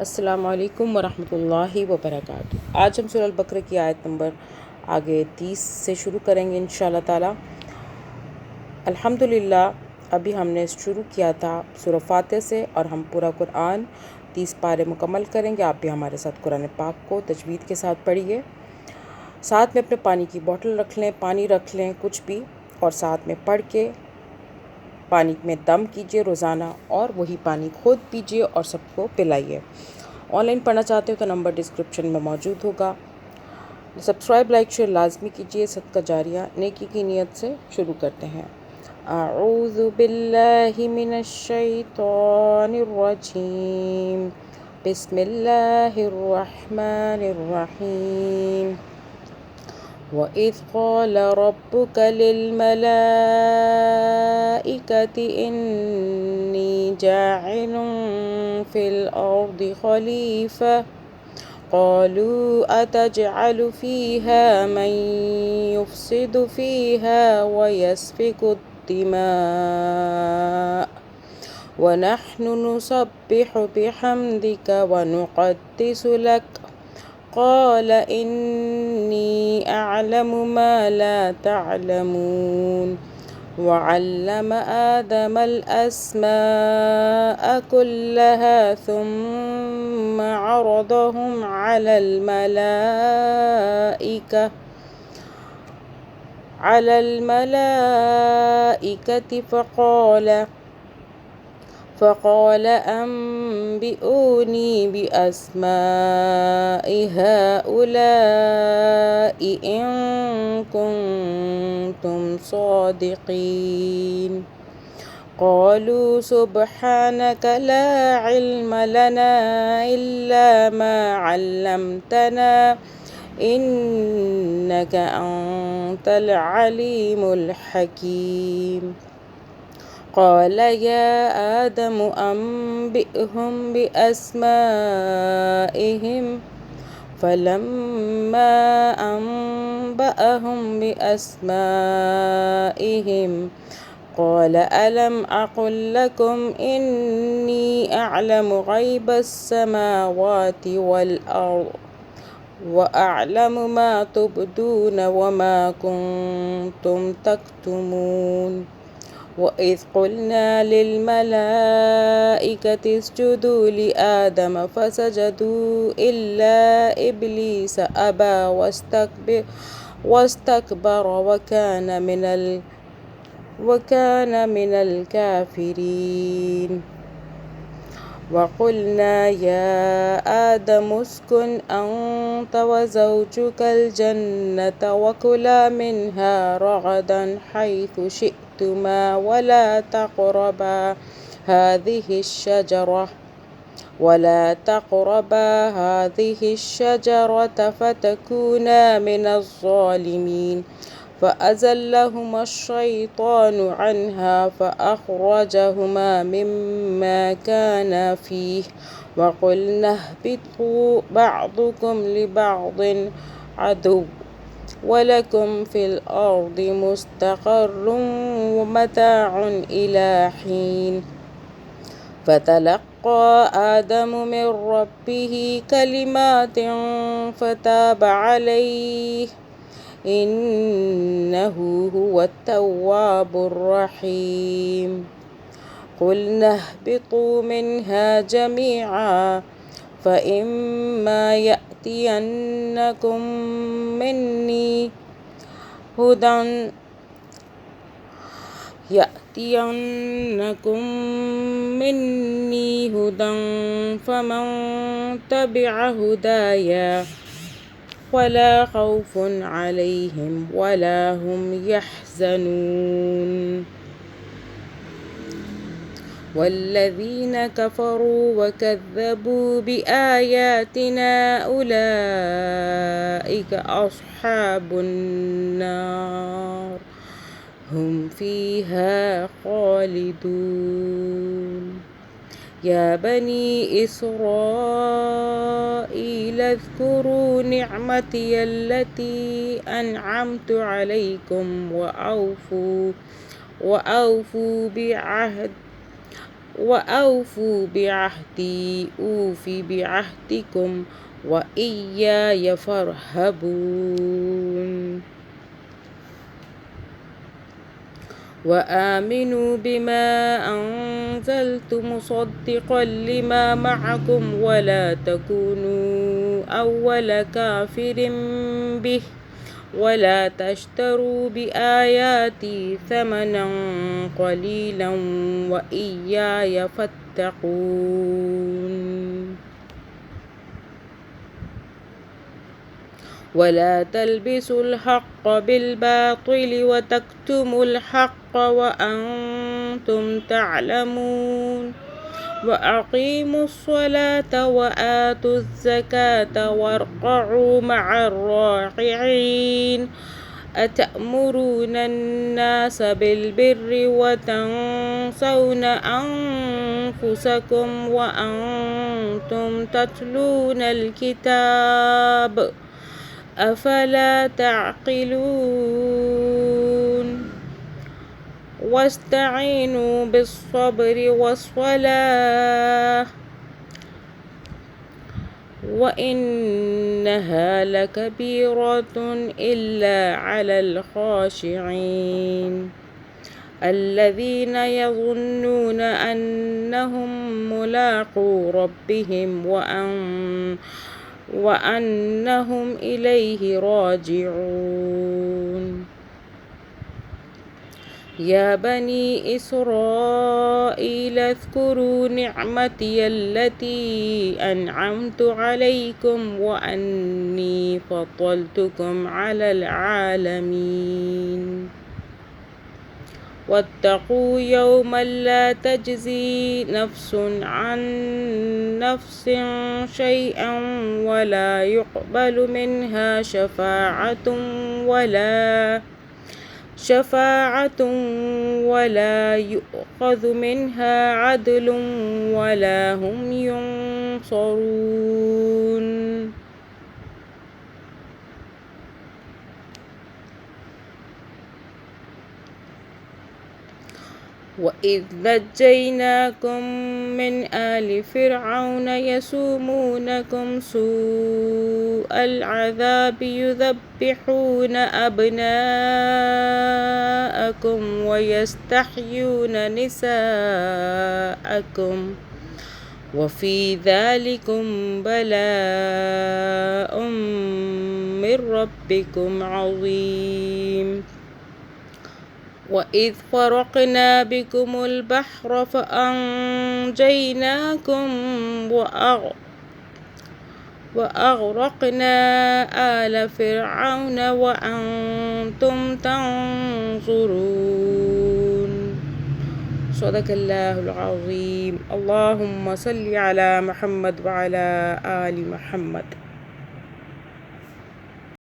अस्सलामु अलैकुम वरहमतुल्लाहि वबरकातुहू। आज हम सूरह अल-बकरा की आयत नंबर आगे 30 से शुरू करेंगे इंशाअल्लाह ताला। अल्हम्दुलिल्लाह अभी हमने शुरू किया था सूरह फातिहा से और हम पूरा कुरान 30 पारे मुकम्मल करेंगे। आप भी हमारे साथ कुरान पाक को तजवीद के साथ पढ़िए। साथ में अपने पानी की बोतल रख लें, पानी रख लें कुछ भी, और साथ में पढ़ के पानी में दम कीजिए रोज़ाना और वही पानी खुद पीजिए और सबको पिलाइए। ऑनलाइन पढ़ना चाहते हो तो नंबर डिस्क्रिप्शन में मौजूद होगा। सब्सक्राइब, लाइक, शेयर लाजमी कीजिए। सदका जारिया नेकी की नीयत से शुरू करते हैं। अऊज़ु बिल्लाहि मिनश शैतानिर रजीम। बिस्मिल्लाहिर रहमानिर रहीम। वइज़ क़ाल रब्बुका लिल-मलाइकति इन्नी जाइलुन फ़िल अर्दि ख़लीफ़ा क़ालू अतजअलु फ़ीहा मन युफ़सिदु फ़ीहा वयस्फ़िकु द्दिमाअ वनहनु नुसब्बिहु बिहम्दिक वनुक़द्दिसु लक क़ाल इन्नी अअलमु मा ला तअलमून वअल्लम आदमल अस्माअ कुल्लहा थुम्मा अरदहुम अलल मलाइकति फ़क़ाल अम्बिऊनी बिअस्माइ हाउलाइ इन कुन्तुम सादिक़ीन। क़ालू सुब्हानक ला इल्म लना इल्ला मा अल्लमतना इन्नक अंतल अलीमुल हकीम। क़ाल या आदम अम्बिअहुम बिअस्माइहिम फ़लम्मा अम्बअहुम बिअस्माइहिम क़ाल अलम अक़ुल लकुम इन्नी अअलमु ग़ैबस समावाति वल अर्ज़ वअअलमु मा तुब्दून वमा कुन्तुम तक्तुमून। वइज़ क़ुल्ना लिल-मलाइकति इसजुदू लिआदम फ़सजदू इल्ला इब्लीस अबा वस्तकबर वकान मिनल काफ़िरीन। वक़ुल्ना या आदम उस्कुन अन्त वज़ौजुकल जन्नत वकुला मिन्हा रग़दन हैथु शि'तुमा वला तक़रबा हाज़िहि الشجرة فتكونا من الظالمين فأزلهما الشيطان عنها فأخرجهما مما كانا فيه وقلنا اهبطوا بعضكم لبعض عدو ولكم في الأرض مستقر ومتاع إلى حين فتلقى آدم من ربه كلمات فتاب عليه إنه هو التواب الرحيم. قلنا اهبطوا منها جميعا فإما يأتينكم مني هدى فمن تبع هدايا فلا خوف عليهم ولا هم يحزنون. والذين كفروا وكذبوا بآياتنا أولئك أصحاب النار هم فيها خالدون. يا بني إسرائيل اذكروا نعمتي التي أنعمت عليكم وأوفوا بعهد وأوفوا بعهدي أوف بعهدكم وإياي فارهبون وآمنوا بما أنزلت مصدقا لما معكم ولا تكونوا أول كافر به ولا تشتروا بآياتي ثمنا قليلا وإياي فاتقون ولا تلبسوا الحق بالباطل وتكتموا الحق وأنتم تعلمون وأقيموا الصلاة وآتوا الزكاة واركعوا مع الراكعين أتأمرون الناس بالبر وتنسون أنفسكم وأنتم تتلون الكتاب أفلا تعقلون واستعينوا بالصبر والصلاة وإنها لكبيرة إلا على الخاشعين الذين يظنون أنهم ملاقو ربهم وأنهم إليه راجعون يا بني إسرائيل اذكروا نعمتي التي أنعمت عليكم وأني فضلتكم على العالمين واتقوا يوما لا تجزي نفس عن نفس شيئا ولا يقبل منها شفاعة ولا يؤخذ منها عدل ولا هم ينصرون وإذ نجيناكم من آل فرعون يسومونكم سوء العذاب يذبحون أبناءكم ويستحيون نساءكم وفي ذلكم بلاء من ربكم عظيم وإذ فرقنا بكم البحر فأنجيناكم وأغرقنا آل فرعون وأنتم تنظرون صدق الله العظيم اللهم صل على محمد وعلى آل محمد